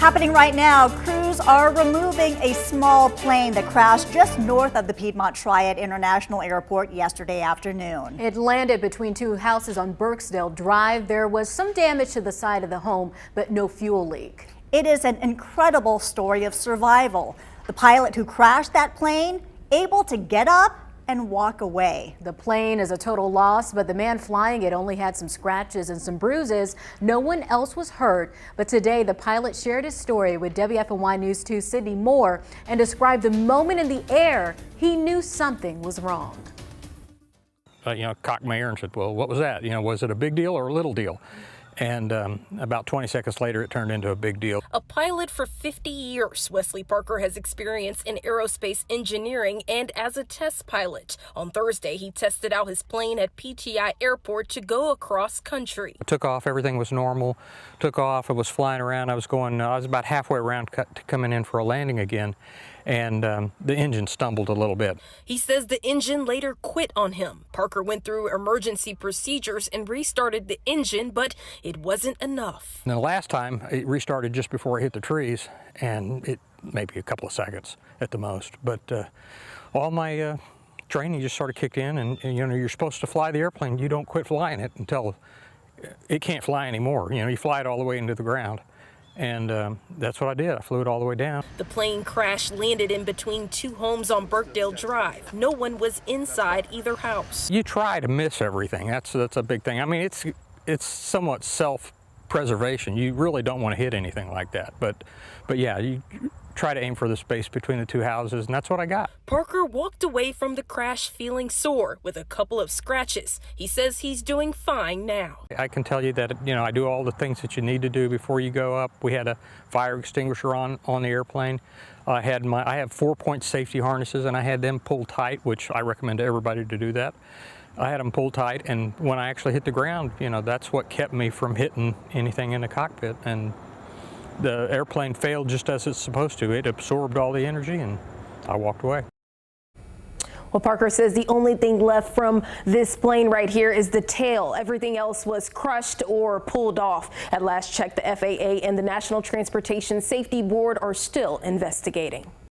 Happening right now, crews are removing a small plane that crashed just north of the Piedmont Triad International Airport yesterday afternoon. It landed between two houses on Birkdale Drive. There was some damage to the side of the home, but no fuel leak. It is an incredible story of survival. The pilot who crashed that plane able to get up and walk away. The plane is a total loss, but the man flying it only had some scratches and some bruises. No one else was hurt, but today the pilot shared his story with WFNY News 2's Sydney Moore and described the moment in the air he knew something was wrong. Cocked my ear and said, well, what was that? Was it a big deal or a little deal? And about 20 seconds later, it turned into a big deal. A pilot for 50 years, Wesley Parker has experience in aerospace engineering and as a test pilot. On Thursday, he tested out his plane at PTI Airport to go across country. I took off, everything was normal. Took off, I was flying around, I was about halfway around coming in for a landing again. And the engine stumbled a little bit. He says the engine later quit on him. Parker went through emergency procedures and restarted the engine, but it wasn't enough. And the last time, it restarted just before it hit the trees, and it maybe a couple of seconds at the most. But all my training just sort of kicked in, and you're supposed to fly the airplane. You don't quit flying it until it can't fly anymore. You fly it all the way into the ground. And that's what I did. I flew it all the way down. The plane crash landed in between two homes on Birkdale Drive. No one was inside either house. You try to miss everything. That's a big thing. I mean, it's somewhat self-preservation. You really don't want to hit anything like that. But yeah, you try to aim for the space between the two houses, and that's what I got. Parker walked away from the crash feeling sore with a couple of scratches. He says he's doing fine now. I can tell you that, I do all the things that you need to do before you go up. We had a fire extinguisher on the airplane. I have 4-point safety harnesses, and I had them pulled tight, which I recommend to everybody to do that. I had them pulled tight, and when I actually hit the ground, that's what kept me from hitting anything in the cockpit. And the airplane failed just as it's supposed to. It absorbed all the energy, and I walked away. Well, Parker says the only thing left from this plane right here is the tail. Everything else was crushed or pulled off. At last check, the FAA and the National Transportation Safety Board are still investigating.